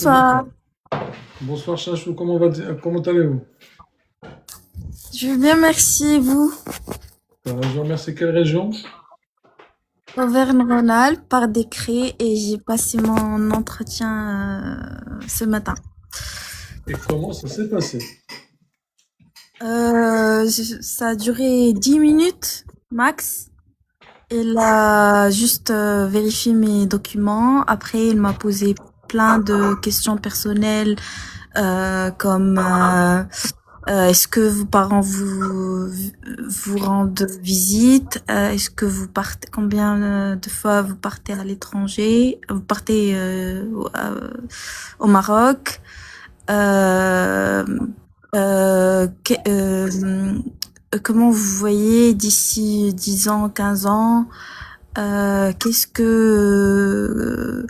Bonsoir, Bonsoir Chachou, comment allez-vous? je vais bien, merci. Et vous? Je vous remercie. Quelle région? Auvergne-Rhône-Alpes par décret et j'ai passé mon entretien ce matin. Et comment ça s'est passé? Ça a duré 10 minutes max. Il a juste vérifié mes documents. Après, il m'a posé plein de questions personnelles comme est-ce que vos parents vous rendent visite? Est-ce que vous partez, combien de fois vous partez à l'étranger? Vous partez au Maroc? Euh, comment vous voyez d'ici 10 ans, 15 ans? Qu'est-ce que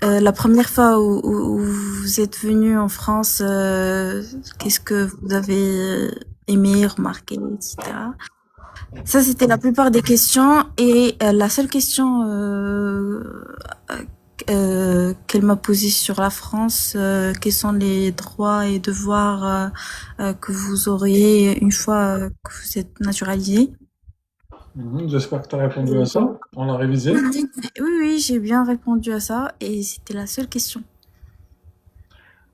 la première fois où vous êtes venu en France, qu'est-ce que vous avez aimé, remarqué, etc. Ça, c'était la plupart des questions. Et la seule question qu'elle m'a posée sur la France, quels sont les droits et devoirs que vous auriez une fois que vous êtes naturalisé. J'espère que tu as répondu à ça. On l'a révisé. Oui, j'ai bien répondu à ça et c'était la seule question.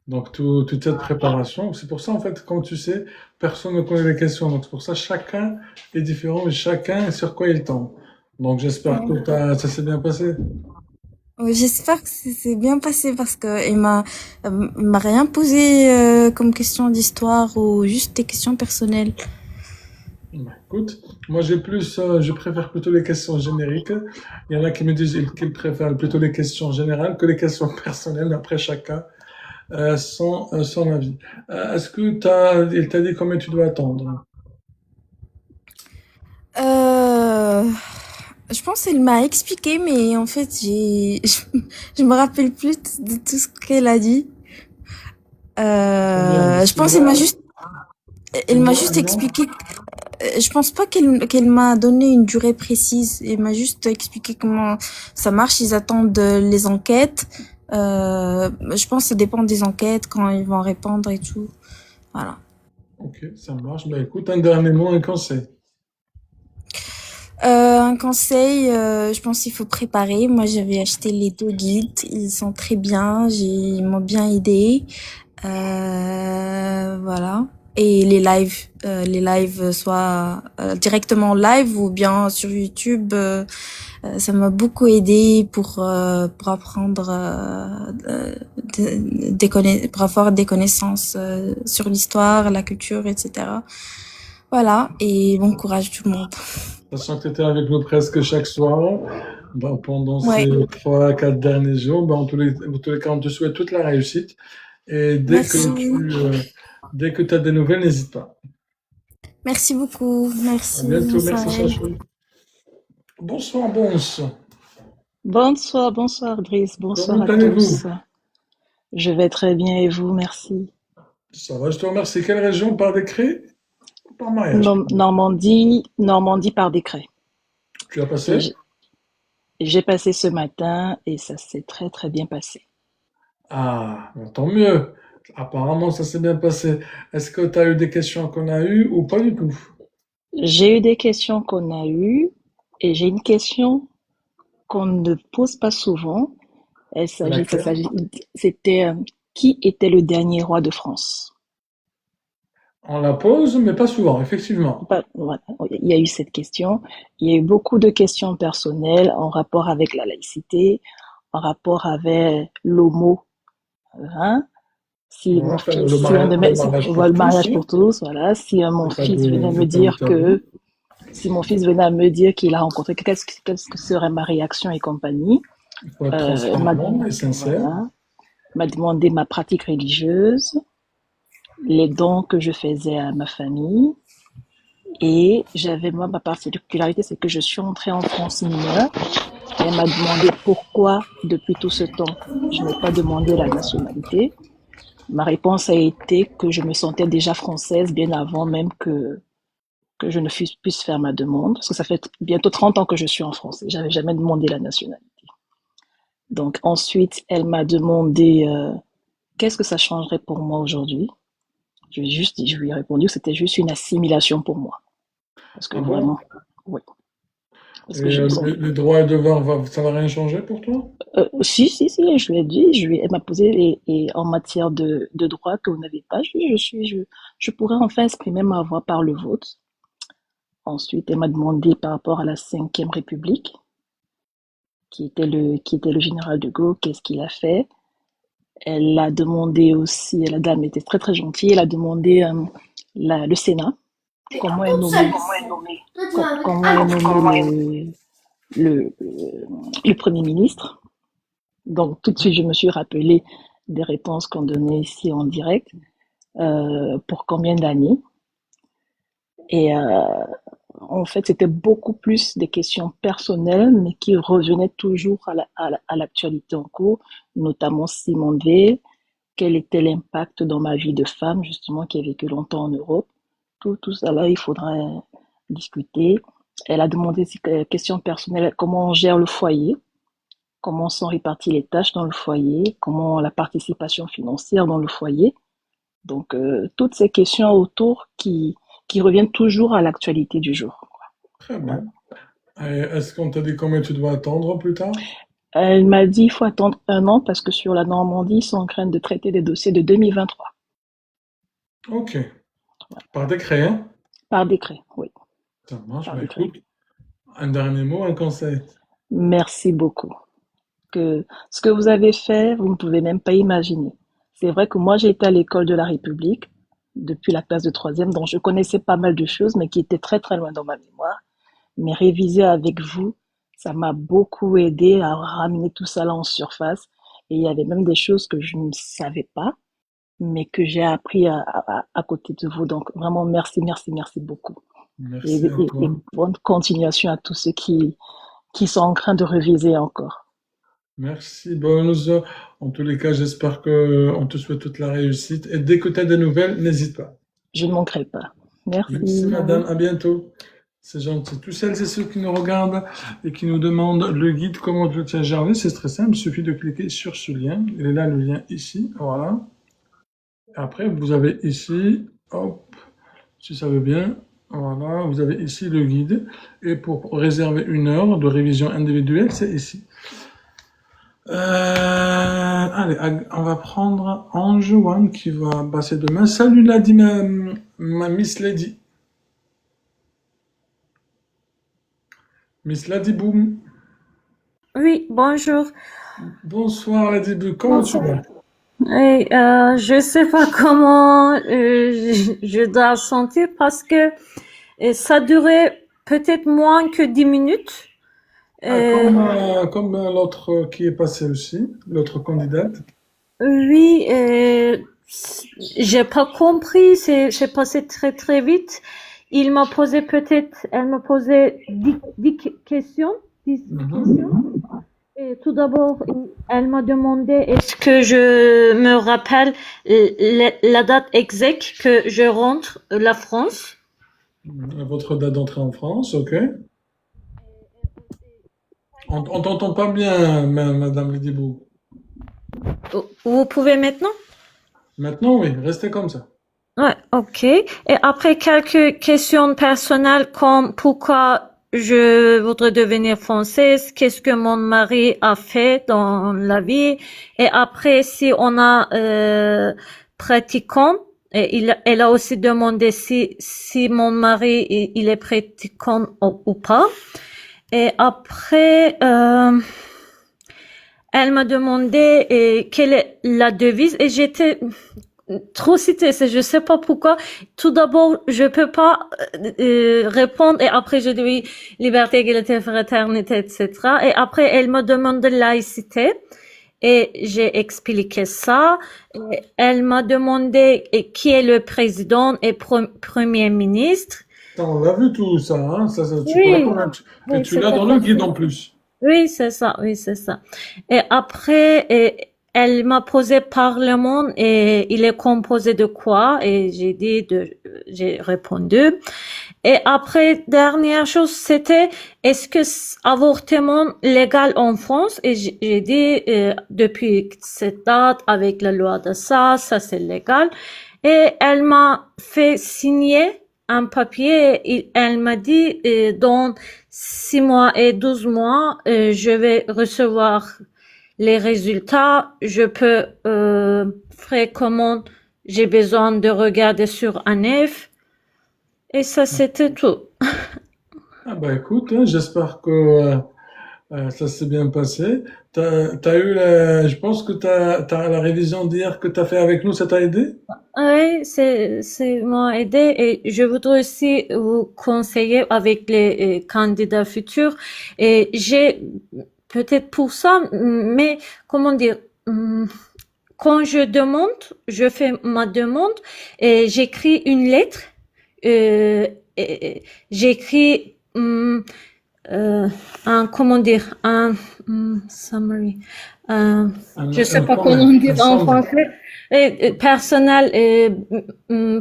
Donc, toute cette préparation. C'est pour ça, en fait, comme tu sais, personne ne connaît les questions. Donc, c'est pour ça, chacun est différent et chacun est sur quoi il tombe. Donc, j'espère que ça s'est bien passé. Oui, j'espère que c'est bien passé parce que il m'a rien posé comme question d'histoire ou juste des questions personnelles. Bah, écoute, moi, je préfère plutôt les questions génériques. Il y en a qui me disent qu'ils préfèrent plutôt les questions générales que les questions personnelles. Mais après, chacun son avis. Il t'a dit combien tu dois attendre? Euh, je pense qu'elle m'a expliqué, mais en fait, je me rappelle plus de tout ce qu'elle a dit. Combien? Je pense Tu elle m'a vois juste un nombre? expliqué. Je pense pas qu'elle m'a donné une durée précise. Elle m'a juste expliqué comment ça marche. Ils attendent les enquêtes. Je pense que ça dépend des enquêtes quand ils vont répondre et tout. Voilà. Ok, ça marche. Bah écoute, un dernier mot, un conseil. Un conseil, je pense qu'il faut préparer. Moi, j'avais acheté les deux guides. Ils sont très bien. Ils m'ont bien aidé. Voilà. Et les lives soit directement live ou bien sur YouTube. Ça m'a beaucoup aidé pour apprendre pour avoir des connaissances sur l'histoire, la culture, etc. Voilà. Et bon courage tout le monde. Sachant que tu étais avec nous presque chaque soir, bah, pendant Ouais. ces 3, 4 derniers jours, bah, en tous les cas, on te souhaite toute la réussite. Et Merci. dès que tu as des nouvelles, n'hésite pas. Merci beaucoup. À Merci. Bonne bientôt. Merci, soirée. Chachou. Bonsoir, Bons. Bonsoir, bonsoir Driss, bonsoir Comment à allez-vous? tous. Je vais très bien et vous, merci. Ça va, je te remercie. Quelle région par décret ou par mariage? Normandie, Normandie par décret. Tu as Et passé? j'ai passé ce matin et ça s'est très très bien passé. Ah, bah, tant mieux. Apparemment, ça s'est bien passé. Est-ce que tu as eu des questions qu'on a eues ou pas du tout? J'ai eu des questions qu'on a eues et j'ai une question qu'on ne pose pas souvent. Laquelle? C'était qui était le dernier roi de France? On la pose, mais pas souvent, effectivement. Voilà, il y a eu cette question. Il y a eu beaucoup de questions personnelles en rapport avec la laïcité, en rapport avec l'homo, hein. Si mon Enfin, fils, si un de le mes, si- mariage pour voilà, le tous, mariage hein. pour tous, voilà. Si Il mon n'y a pas fils venait y me a pas de dire tabou. si mon fils venait à me dire qu'il a rencontré, qu'est-ce que serait ma réaction et compagnie, Il faut être euh, m'a, transparent et sincère. voilà, m'a demandé ma pratique religieuse, les dons que je faisais à ma famille, et moi, ma particularité, c'est que je suis entrée en France mineure. Elle m'a demandé pourquoi, depuis tout ce temps, je n'ai pas demandé la nationalité. Ma réponse a été que je me sentais déjà française bien avant même que je ne puisse faire ma demande, parce que ça fait bientôt 30 ans que je suis en France et j'avais jamais demandé la nationalité. Donc ensuite, elle m'a demandé qu'est-ce que ça changerait pour moi aujourd'hui. Je lui ai répondu que c'était juste une assimilation pour moi. Parce que Ah bon? vraiment, oui. Parce Et que je me sens. les droits et devoirs, ça va rien changer pour toi? Si, je lui ai dit, elle m'a posé et en matière de droit que vous n'avez pas, je pourrais enfin exprimer ma voix par le vote. Ensuite, elle m'a demandé par rapport à la Cinquième République, qui était le général de Gaulle, qu'est-ce qu'il a fait. Elle a demandé aussi, la dame était très très gentille, elle a demandé le Sénat, comment est nommé, comment est nommé le Premier ministre. Donc tout de suite, je me suis rappelé des réponses qu'on donnait ici en direct, pour combien d'années. Et en fait, c'était beaucoup plus des questions personnelles, mais qui revenaient toujours à l'actualité en cours, notamment Simone Veil, quel était l'impact dans ma vie de femme, justement, qui a vécu longtemps en Europe. Tout ça là, il faudrait discuter. Elle a demandé des questions personnelles, comment on gère le foyer, comment sont réparties les tâches dans le foyer, comment la participation financière dans le foyer. Donc, toutes ces questions autour qui reviennent toujours à l'actualité du jour. Très Voilà. bien. Et est-ce qu'on t'a dit combien tu dois attendre plus tard? Elle m'a dit il faut attendre 1 an parce que sur la Normandie, ils sont en train de traiter des dossiers de 2023. Ok. Par décret, hein? Par décret, oui. Ça marche. Par Bah décret. écoute, un dernier mot, un conseil. Merci beaucoup. Ce que vous avez fait, vous ne pouvez même pas imaginer. C'est vrai que moi, j'ai été à l'école de la République depuis la classe de troisième, donc je connaissais pas mal de choses, mais qui étaient très très loin dans ma mémoire. Mais réviser avec vous, ça m'a beaucoup aidé à ramener tout ça là en surface. Et il y avait même des choses que je ne savais pas, mais que j'ai appris à côté de vous. Donc vraiment, merci beaucoup. Merci à Et toi. bonne continuation à tous ceux qui sont en train de réviser encore. Merci, Bonze. En tous les cas, j'espère que on te souhaite toute la réussite. Et dès que tu as des nouvelles, n'hésite pas. Je ne manquerai pas. Merci, Merci. madame. À bientôt. C'est gentil. Tous celles et ceux qui nous regardent et qui nous demandent le guide Comment je tiens Gervais, c'est très simple. Il suffit de cliquer sur ce lien. Il est là, le lien ici. Voilà. Après, vous avez ici, hop, si ça veut bien. Voilà, vous avez ici le guide. Et pour réserver 1 heure de révision individuelle, c'est ici. Allez, on va prendre Ange One qui va passer demain. Salut Lady, ma Miss Lady. Miss Lady Boom. Oui, bonjour. Bonsoir Lady Boom, comment tu vas? Et, je sais pas comment je dois sentir parce que ça durait peut-être moins que 10 minutes. Comme l'autre qui est passé aussi, l'autre candidate. Oui, j'ai pas compris, j'ai passé très très vite. Elle m'a posé 10 questions, 10 questions. Et tout d'abord, elle m'a demandé est-ce que je me rappelle la date exacte que je rentre la France. Votre date d'entrée en France, ok. On t'entend pas bien, Madame Lady Boom. Vous pouvez maintenant? Maintenant, oui, restez comme ça. Ouais, ok. Et après quelques questions personnelles comme pourquoi je voudrais devenir française, qu'est-ce que mon mari a fait dans la vie, et après si on a pratiquant, et elle a aussi demandé si mon mari il est pratiquant ou pas. Et après elle m'a demandé quelle est la devise et j'étais trop stressée, je sais pas pourquoi. Tout d'abord, je peux pas répondre et après je dis liberté, égalité, fraternité, etc. Et après, elle me demande de laïcité et j'ai expliqué ça. Et elle m'a demandé qui est le président et premier ministre. Ça, on l'a vu tout ça, hein? Tu peux Oui, répondre. Et oui, tu l'as dans le guide en plus. oui, c'est ça, oui, c'est ça. Et après, elle m'a posé Parlement et il est composé de quoi? Et j'ai répondu. Et après, dernière chose, c'était, est-ce que avortement légal en France? Et j'ai dit, depuis cette date, avec la loi de ça c'est légal. Et elle m'a fait signer un papier et elle m'a dit, dans 6 mois et 12 mois, je vais recevoir les résultats. Je peux faire comment j'ai besoin de regarder sur ANEF. Et ça, c'était tout. Ah bah écoute, hein, j'espère que ça s'est bien passé. Je pense que t'as la révision d'hier que t'as fait avec nous, ça t'a aidé? Oui, c'est m'a aidé et je voudrais aussi vous conseiller avec les candidats futurs. Et j'ai peut-être pour ça, mais comment dire, quand je fais ma demande et j'écris une lettre, j'écris comment dire, un summary, je sais pas comment dire en français. Personnel,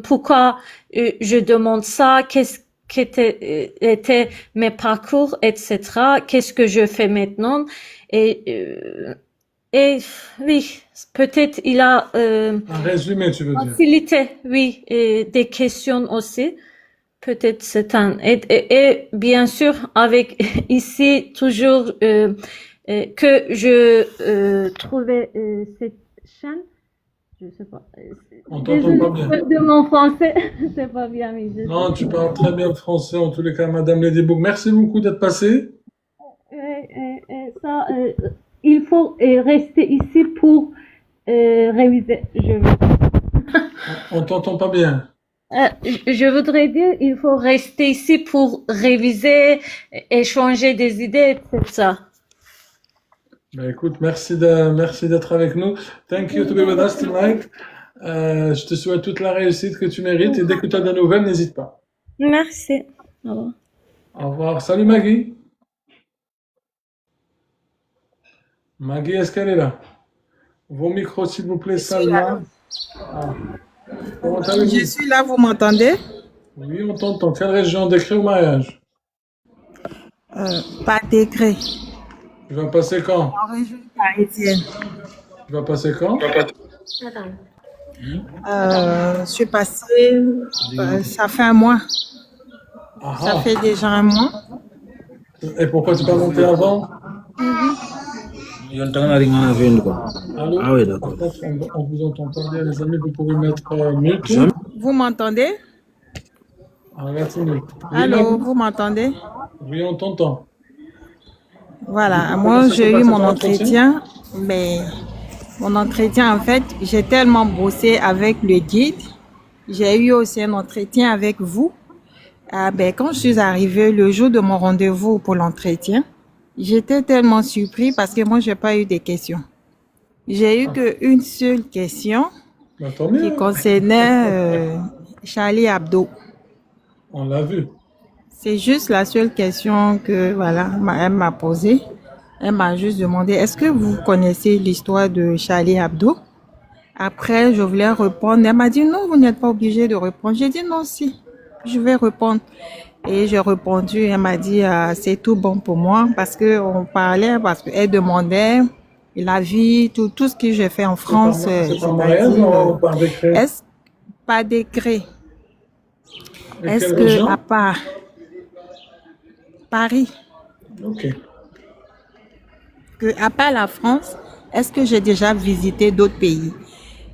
pourquoi je demande ça, qu'est-ce qu'était mes parcours, etc. Qu'est-ce que je fais maintenant et oui, peut-être il a Un résumé, tu veux dire? facilité, oui, et des questions aussi. Peut-être c'est un et bien sûr avec ici toujours que je trouvais cette chaîne. Je sais pas. On t'entend pas bien. De mon français, c'est pas bien, mais Non, tu parles très bien français en tous les cas, Madame Ladybook. Merci beaucoup d'être passée. Ça, il faut rester ici pour réviser. On t'entend pas bien. Je voudrais dire, il faut rester ici pour réviser, échanger des idées, c'est ça. Ben écoute, merci d'être avec nous. Thank you to be with us tonight. Je te souhaite toute la réussite que tu mérites et dès que tu as des nouvelles, n'hésite pas. Merci. Au revoir. Au revoir. Salut Maggie. Maggie, est-ce qu'elle est là? Vos micros, s'il vous plaît, Salma. Ah. Comment allez-vous? Je suis là, vous m'entendez? Oui, on t'entend. Quelle région décret au mariage? Pas décret. Tu vas passer quand? En région parisienne. Tu vas passer quand? Je suis passée, ça fait un mois. Ah, Ça ah. fait déjà un mois. Et pourquoi tu n'es pas monté avant? Allô? Ah oui, d'accord. En fait, on vous entend pas bien, les amis. Vous pouvez mettre mute. Vous m'entendez? Arrête une minute. Oui, Allô, Maggie? vous m'entendez? Oui, on t'entend. Voilà, moi j'ai eu mon entretien, mais mon entretien en fait, j'ai tellement bossé avec le guide. J'ai eu aussi un entretien avec vous. Quand je suis arrivée le jour de mon rendez-vous pour l'entretien, j'étais tellement surpris parce que moi j'ai pas eu de questions. J'ai eu qu'une seule question Bah, tant mieux. qui concernait Charlie Hebdo. On l'a vu. C'est juste la seule question que voilà, elle m'a posée. Elle m'a juste demandé, est-ce que vous connaissez l'histoire de Charlie Hebdo? Après, je voulais répondre. Elle m'a dit, non, vous n'êtes pas obligé de répondre. J'ai dit, non, si, je vais répondre. Et j'ai répondu, elle m'a dit, c'est tout bon pour moi parce que on parlait, parce qu'elle demandait la vie, tout ce que j'ai fait en France. C'est par mariage ou par décret? Est-ce pas décret? Et Est-ce quelle que région? à part Paris, Ok. à part la France, est-ce que j'ai déjà visité d'autres pays?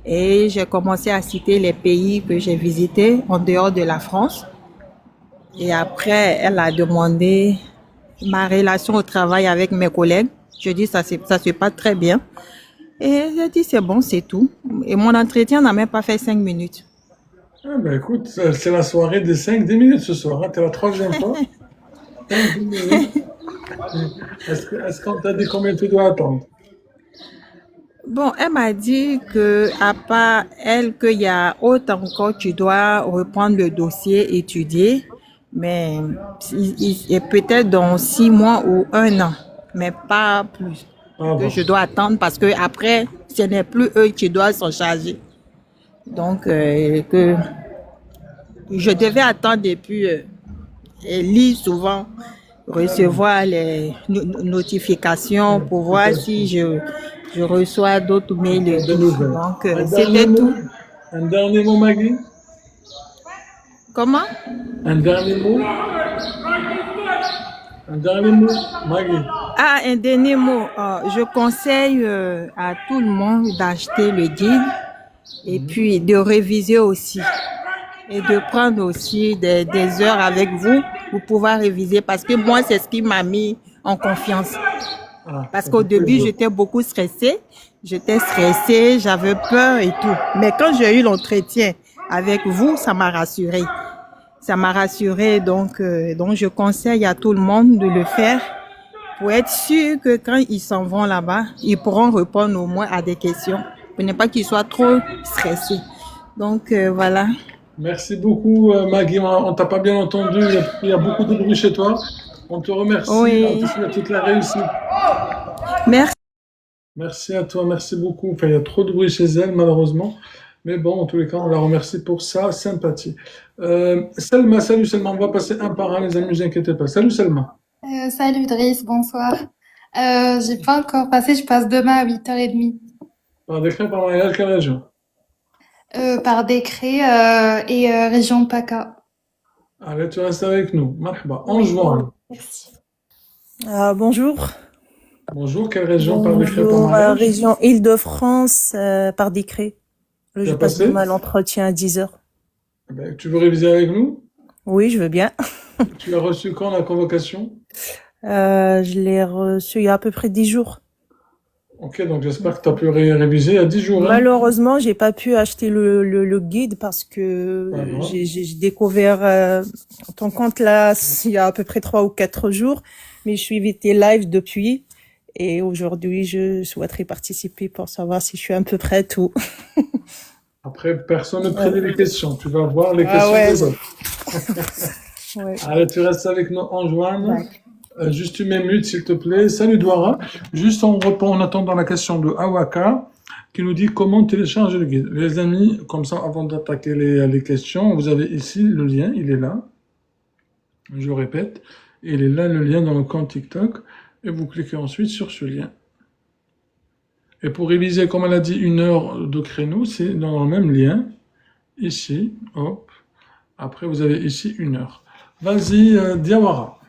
Et j'ai commencé à citer les pays que j'ai visités en dehors de la France. Et après, elle a demandé ma relation au travail avec mes collègues. Je dis ça se passe très bien. Et j'ai dit c'est bon, c'est tout. Et mon entretien n'a même pas fait 5 minutes. Ah, ben écoute, c'est la soirée des 5-10 minutes ce soir. Hein. T'es la troisième fois. 5-10 minutes. Est-ce qu'on t'a dit combien tu dois attendre? Bon, elle m'a dit que à part elle, qu'il y a autre encore, tu dois reprendre le dossier, étudier, mais et peut-être dans 6 mois ou 1 an, mais pas plus. Ah que bon. je dois attendre parce que après, ce n'est plus eux qui doivent s'en charger. Donc, que je devais attendre et puis et lire souvent, recevoir les notifications pour Tout voir à si fait. je reçois d'autres mails et Des tout. nouvelles. Donc, Un dernier c'était mot? tout. Un dernier mot, Maggie? Comment? Un dernier mot? Un dernier mot, Maggie? Ah, un dernier mot. Je conseille à tout le monde d'acheter le guide et puis de réviser aussi. Et de prendre aussi des heures avec vous pour pouvoir réviser parce que moi, c'est ce qui m'a mis en confiance. Ah, Parce ça qu'au fait début, plaisir. j'étais beaucoup stressée. J'étais stressée, j'avais peur et tout. Mais quand j'ai eu l'entretien avec vous, ça m'a rassurée. Ça m'a rassurée, donc je conseille à tout le monde de le faire pour être sûr que quand ils s'en vont là-bas, ils pourront répondre au moins à des questions pour ne pas qu'ils soient trop stressés. Donc voilà. Merci beaucoup, Maggie. On t'a pas bien entendu. Il y a beaucoup de bruit chez toi. On te remercie. On Oui, te souhaite toute la réussite. merci. Merci à toi. Merci beaucoup. Enfin, il y a trop de bruit chez elle, malheureusement. Mais bon, en tous les cas, on la remercie pour sa sympathie. Selma, salut Selma. On va passer un par un, les amis, ne vous inquiétez pas. Salut Selma. Salut Driss, bonsoir. J'ai pas encore passé, je passe demain à 8h30. Par décret, par mariage, quelle région? Par décret et région PACA. Allez, tu restes avec nous. Marhaba. En Oui, juin. merci. Bonjour. Bonjour, quelle région par décret, par Bonjour, mariage? région Île-de-France, par décret. Tu Je as passe passé? demain l'entretien à 10 heures. Eh ben, tu veux réviser avec nous? Oui, je veux bien. Tu as reçu quand la convocation? Je l'ai reçu il y a à peu près 10 jours. Ok, donc j'espère que tu as pu réviser il y a 10 jours, hein? Malheureusement, j'ai pas pu acheter le guide parce que Pas grave. j'ai découvert ton compte là il y a à peu près 3 ou 4 jours, mais je suivais tes lives depuis et aujourd'hui je souhaiterais participer pour savoir si je suis un peu prête ou... Après, personne ne prédit les questions. Tu vas voir les Ah questions ouais. des autres. Ouais. Allez, tu restes avec nous en juin. D'accord. Juste une minute, s'il te plaît. Salut Douara. Juste on répond en attendant la question de Awaka qui nous dit comment télécharger le guide. Les amis, comme ça, avant d'attaquer les questions, vous avez ici le lien, il est là. Je répète, il est là le lien dans le compte TikTok et vous cliquez ensuite sur ce lien. Et pour réviser, comme elle a dit, 1 heure de créneau, c'est dans le même lien. Ici, hop. Après, vous avez ici 1 heure. Vas-y, Diawara.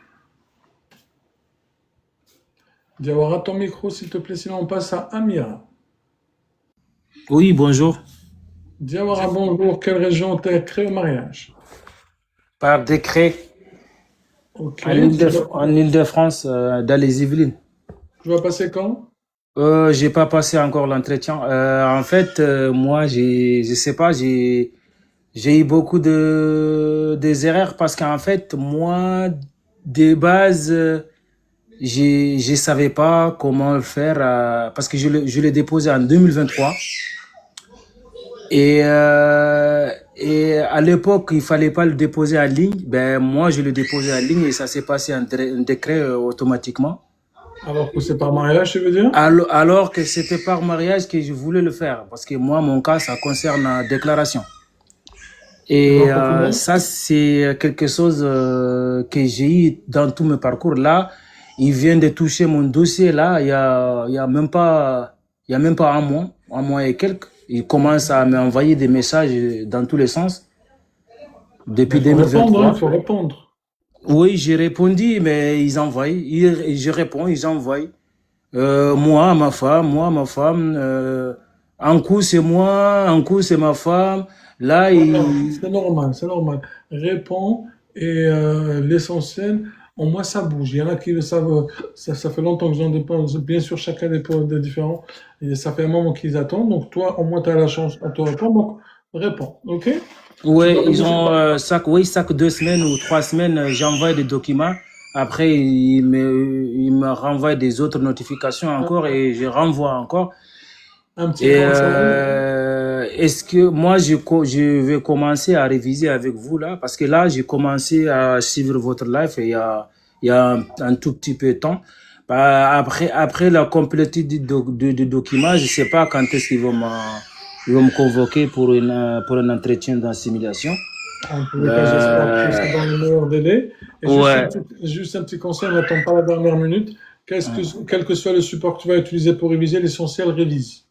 Diawara, ton micro, s'il te plaît, sinon on passe à Amira. Oui, bonjour. Diawara, bonjour. Quelle région t'es créé au mariage? Par décret Ok. en Île-de-France, dans les Yvelines. Tu vas passer quand? J'ai pas passé encore l'entretien. En fait, moi, je sais pas, j'ai eu beaucoup des erreurs parce qu'en fait, moi, de base, je savais pas comment le faire parce que je l'ai déposé en 2023 et à l'époque il fallait pas le déposer en ligne. Ben moi je l'ai déposé en ligne et ça s'est passé un décret automatiquement. Alors que c'est par mariage, tu veux dire? Alors que c'était par mariage que je voulais le faire parce que moi mon cas ça concerne la déclaration. Et ça c'est quelque chose que j'ai eu dans tout mon parcours là. Il vient de toucher mon dossier là, il y a même pas un mois et quelques. Il commence à m'envoyer des messages dans tous les sens depuis 2023. Il faut répondre. Oui, j'ai répondu, mais ils envoient. Je réponds, ils envoient. Moi, ma femme. Un coup c'est moi, un coup c'est ma femme. Là, c'est normal. Réponds et l'essentiel. Au moins, ça bouge. Il y en a qui le savent, ça fait longtemps qu'ils en dépensent. Bien sûr, chacun des différents. Et ça fait un moment qu'ils attendent. Donc, toi, au moins, tu as la chance de te répondre. Donc, réponds. OK? Oui, ils ont chaque 2 semaines ou 3 semaines, j'envoie des documents. Après, ils me renvoient des autres notifications encore et je renvoie encore. Un petit Et est-ce que moi, je vais commencer à réviser avec vous là? Parce que là, j'ai commencé à suivre votre live il y a un tout petit peu de temps. Bah, après la complétude du document, je sais pas quand est-ce ils vont me convoquer pour un entretien d'assimilation. En tous les cas, j'espère que c'est dans les meilleurs délais. Et Ouais. juste un petit conseil, on n'attend pas la dernière minute. Quel que soit le support que tu vas utiliser pour réviser, l'essentiel, révise.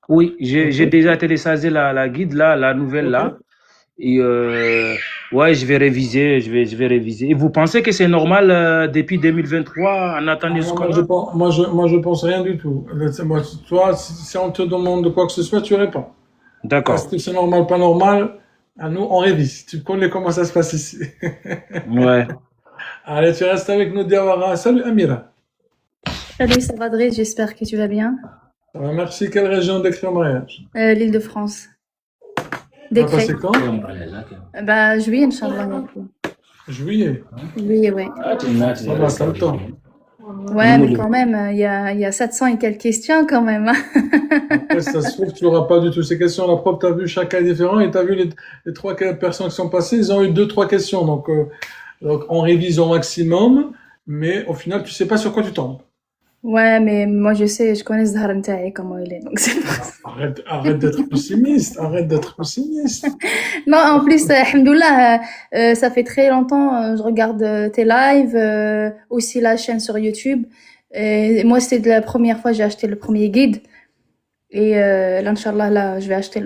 Oui, j'ai Ok. déjà téléchargé la guide là, la nouvelle Ok. là. Et ouais, je vais réviser, je vais réviser. Et vous pensez que c'est normal depuis 2023 en attendant Ah, jusqu'à là? moi, je pense rien du tout. Toi, si on te demande de quoi que ce soit, tu réponds. Est-ce D'accord. que c'est normal, pas normal? À nous, on révise. Tu connais comment ça se passe ici. Ouais. Allez, tu restes avec nous, Diawara. Salut, Amira. Salut, ça va Dre, j'espère que tu vas bien. Ça va, merci. Quelle région d'écrit au mariage? L'Île-de-France. Tu vas Décret. passer quand? Bah, juillet, Inch'Allah. Juillet. Juillet, ouais. Ça va, t'as le temps. Ouais, mais quand même, il y a 700 et quelques questions quand même, hein. Après, ça se trouve, tu n'auras pas du tout ces questions. La prof, tu as vu chaque cas différent et tu as vu les trois personnes qui sont passées, ils ont eu 2-3 questions. Donc, on révise au maximum, mais au final, tu sais pas sur quoi tu tombes. Ouais, mais moi je sais, je connais Zahra Ntaï, comment il est, donc c'est pour ça. Arrête d'être pessimiste. Arrête d'être pessimiste. Non, en plus, alhamdoulilah, ça fait très longtemps, je regarde tes lives, aussi la chaîne sur YouTube. Et moi, c'était la première fois, j'ai acheté le premier guide. Et là, Inch'Allah, là, je vais acheter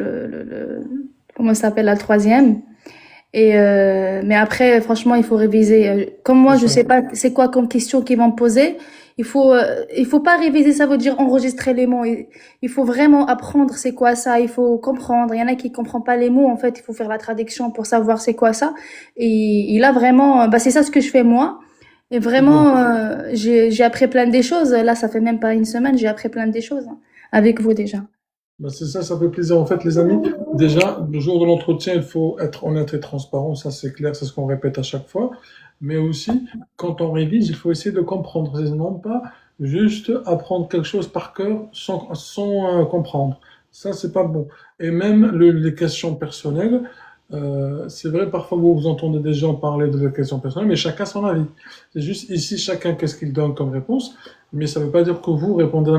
comment ça s'appelle, la troisième. Et mais après, franchement, il faut réviser. Comme moi, je sais pas c'est quoi comme question qu'ils vont me poser. Il faut pas réviser, ça veut dire enregistrer les mots. Il faut vraiment apprendre c'est quoi ça. Il faut comprendre. Il y en a qui comprennent pas les mots. En fait, il faut faire la traduction pour savoir c'est quoi ça. Et là, vraiment, bah, c'est ça ce que je fais moi. Et vraiment, j'ai appris plein de choses. Là, ça fait même pas une semaine, j'ai appris plein de choses, hein, avec vous déjà. Ben, c'est ça, ça fait plaisir. En fait, les amis, déjà, le jour de l'entretien, il faut être honnête et transparent. Ça, c'est clair, c'est ce qu'on répète à chaque fois. Mais aussi, quand on révise, il faut essayer de comprendre. C'est non pas juste apprendre quelque chose par cœur sans comprendre. Ça, c'est pas bon. Et même les questions personnelles, c'est vrai, parfois vous entendez des gens parler de leurs questions personnelles, mais chacun son avis. C'est juste ici, chacun qu'est-ce qu'il donne comme réponse, mais ça ne veut pas dire que vous répondez